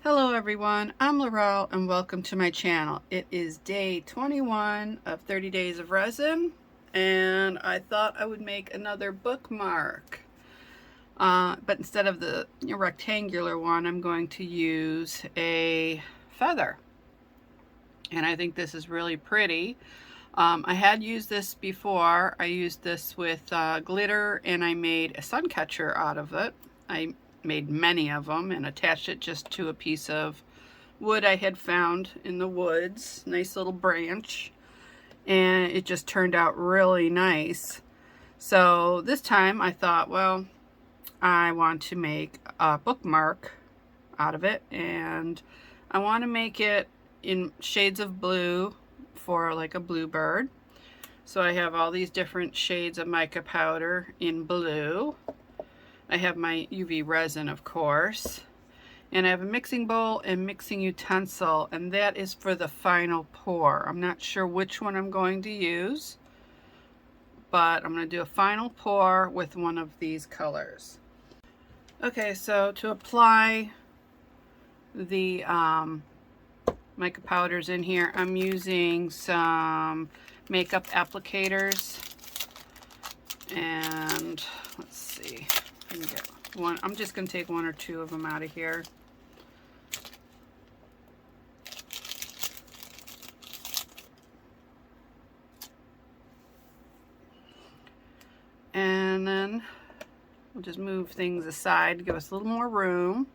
Hello everyone, I'm Laurel and welcome to my channel. It is day 21 of 30 Days of Resin and I thought I would make another bookmark. But instead of the rectangular one, I'm going to use a feather. And I think this is really pretty. I had used this before. I used this with glitter and I made a sun catcher out of it. I made many of them and attached it just to a piece of wood I had found in the woods. Nice little branch. And it just turned out really nice. So this time I thought, well, I want to make a bookmark out of it. And I want to make it in shades of blue for like a bluebird. So I have all these different shades of mica powder in blue. I have my UV resin, of course, and I have a mixing bowl and mixing utensil, and that is for the final pour. I'm not sure which one I'm going to use, but I'm going to do a final pour with one of these colors. Okay, so to apply the mica powders in here, I'm using some makeup applicators, and let's see. I can get one. I'm just going to take one or two of them out of here. And then we'll just move things aside to give us a little more room.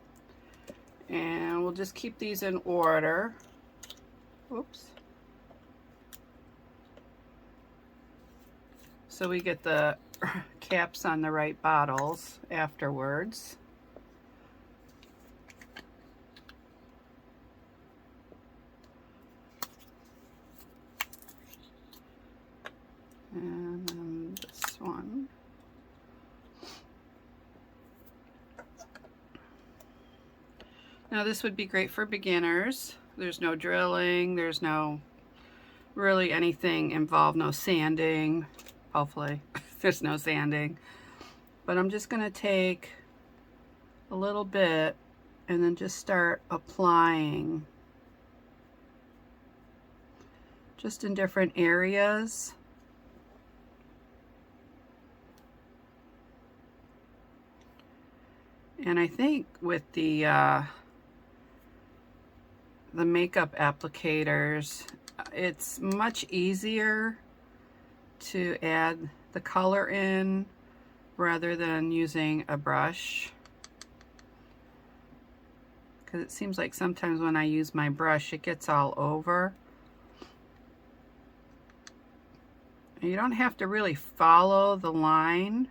And we'll just keep these in order. Oops. So we get the caps on the right bottles afterwards. And then this one. Now this would be great for beginners. There's no drilling, there's no really anything involved, no sanding. Hopefully there's no sanding. But I'm just going to take a little bit and then just start applying just in different areas. And I think with the makeup applicators, it's much easier to add the color in rather than using a brush, because it seems like sometimes when I use my brush it gets all over. And you don't have to really follow the line.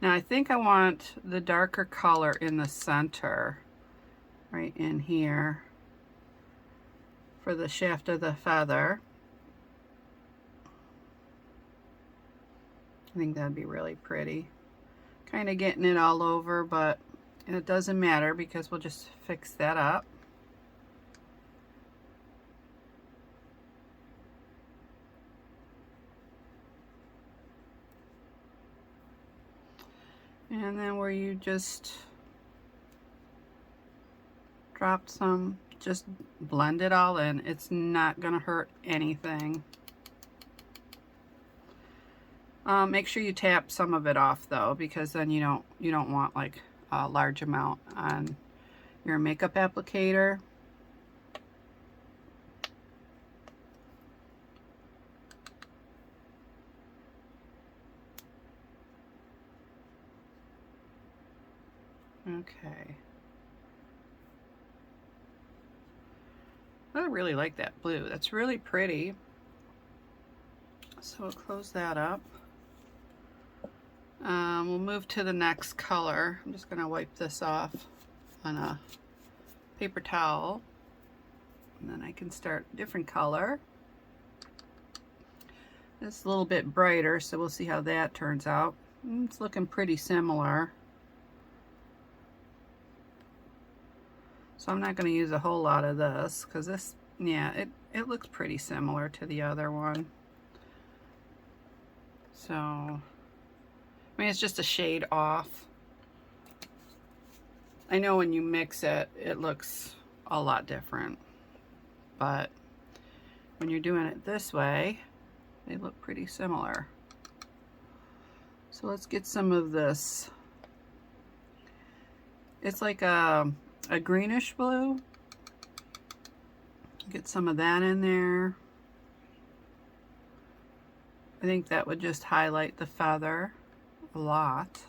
Now I think I want the darker color in the center, right in here, for the shaft of the feather. I think that'd be really pretty. Kind of getting it all over, but it doesn't matter because we'll just fix that up. And then where you just drop some, just blend it all in. It's not gonna hurt anything. Make sure you tap some of it off though, because then you don't want like a large amount on your makeup applicator. Okay. I really like that blue. That's really pretty. So we'll close that up. We'll move to the next color. I'm just going to wipe this off on a paper towel. And then I can start a different color. It's a little bit brighter, so we'll see how that turns out. It's looking pretty similar. So I'm not going to use a whole lot of this, because this, yeah, it looks pretty similar to the other one. So, I mean, it's just a shade off. I know when you mix it, it looks a lot different, but when you're doing it this way, they look pretty similar. So let's get some of this. It's like a greenish blue. Get some of that in there. I think that would just highlight the feather a lot.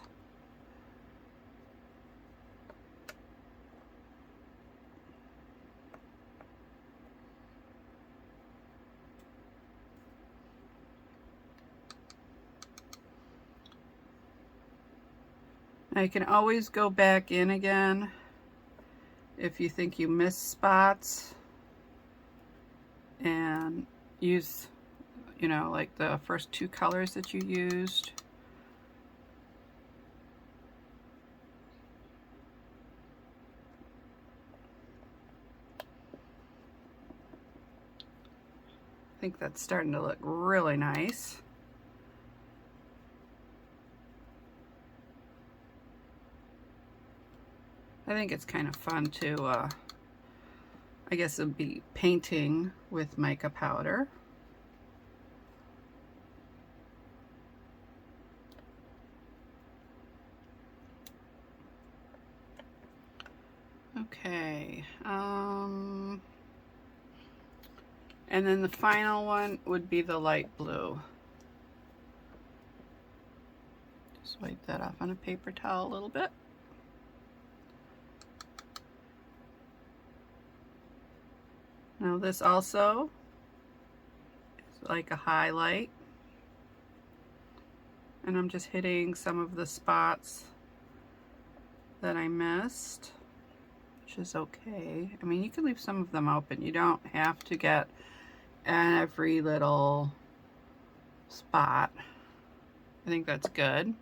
Now you can always go back in again if you think you missed spots and use, you know, like the first two colors that you used. I think that's starting to look really nice. I think it's kind of fun to, I guess it'd be painting with mica powder. Okay, and then the final one would be the light blue. Just wipe that off on a paper towel a little bit. Now this also is like a highlight, and I'm just hitting some of the spots that I missed, which is okay. I mean, you can leave some of them open. You don't have to get every little spot. I think that's good.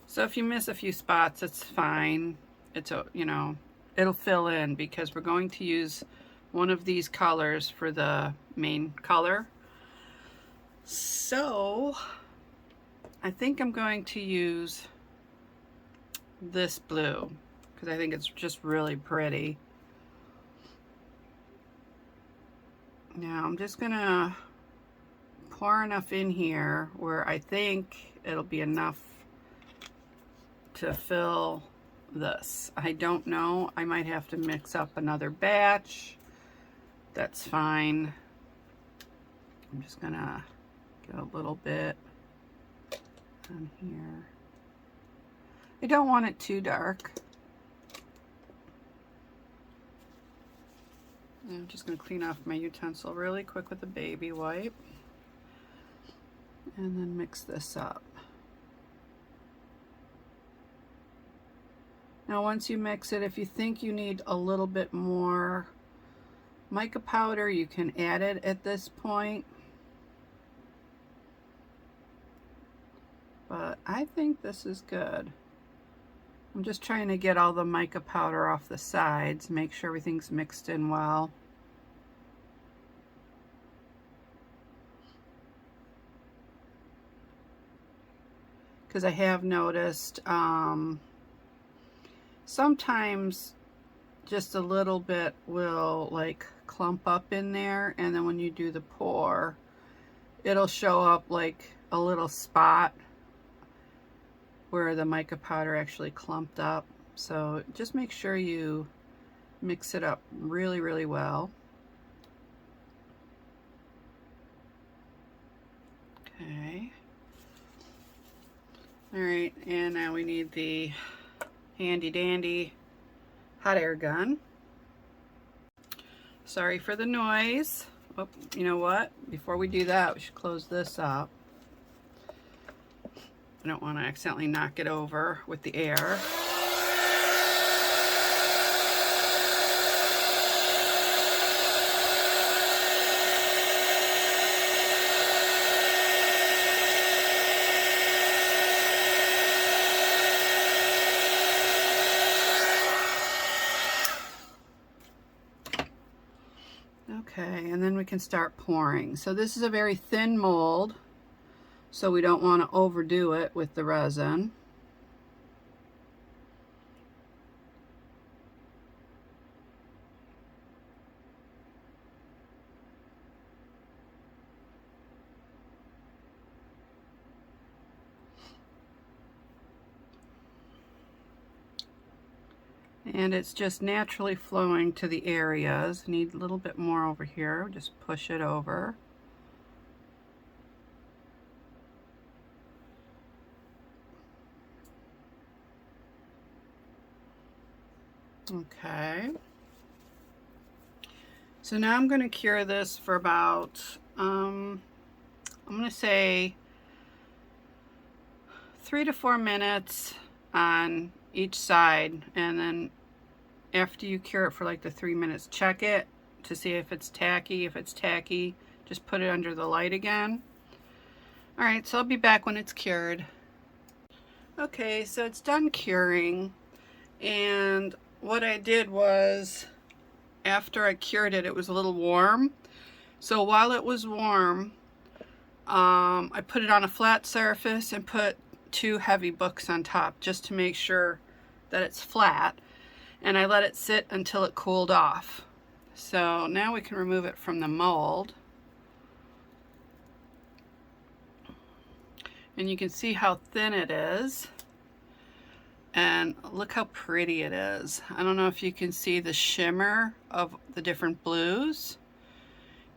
So if you miss a few spots, it's fine. It's, you know, it'll fill in because we're going to use one of these colors for the main color. So I think I'm going to use this blue because I think it's just really pretty. Now I'm just gonna pour enough in here where I think it'll be enough to fill this. I don't know, I might have to mix up another batch. That's fine. I'm just gonna get a little bit on here. I don't want it too dark. I'm just gonna clean off my utensil really quick with a baby wipe and then mix this up. Now once you mix it, if you think you need a little bit more mica powder, you can add it at this point. But I think this is good. I'm just trying to get all the mica powder off the sides, make sure everything's mixed in well. Because I have noticed sometimes just a little bit will like clump up in there, and then when you do the pour, it'll show up like a little spot where the mica powder actually clumped up. So just make sure you mix it up really, really well. Okay. All right, and now we need the handy dandy hot air gun. Sorry for the noise. Oh, you know what? Before we do that, we should close this up. I don't want to accidentally knock it over with the air. Okay, and then we can start pouring. So this is a very thin mold. so we don't want to overdo it with the resin. And it's just naturally flowing to the areas. Need a little bit more over here. Just push it over. Okay. So now I'm going to cure this for about, I'm going to say 3 to 4 minutes on each side, and then after you cure it for like the 3 minutes, check it to see if it's tacky. If it's tacky, just put it under the light again. Alright, so I'll be back when it's cured. Okay, so it's done curing, and what I did was, after I cured it, it was a little warm. So while it was warm, I put it on a flat surface and put 2 heavy books on top just to make sure that it's flat, and I let it sit until it cooled off. So now we can remove it from the mold, and you can see how thin it is, and look how pretty it is. I don't know if you can see the shimmer of the different blues,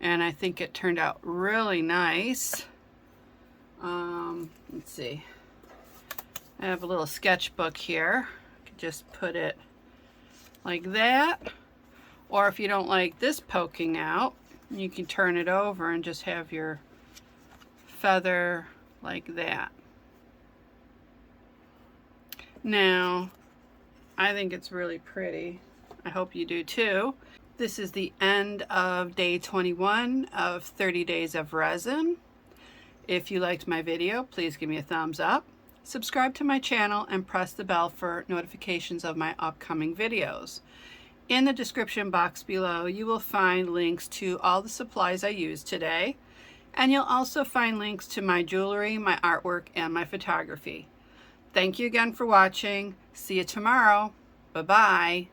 and I think it turned out really nice. Let's see, I have a little sketchbook here. I could just put it like that, or if you don't like this poking out, you can turn it over and just have your feather like that. Now, I think it's really pretty. I hope you do too. This is the end of day 21 of 30 Days of Resin. If you liked my video, please give me a thumbs up. Subscribe to my channel and press the bell for notifications of my upcoming videos. In the description box below, you will find links to all the supplies I used today, and you'll also find links to my jewelry, my artwork, and my photography. Thank you again for watching. See you tomorrow. Bye-bye.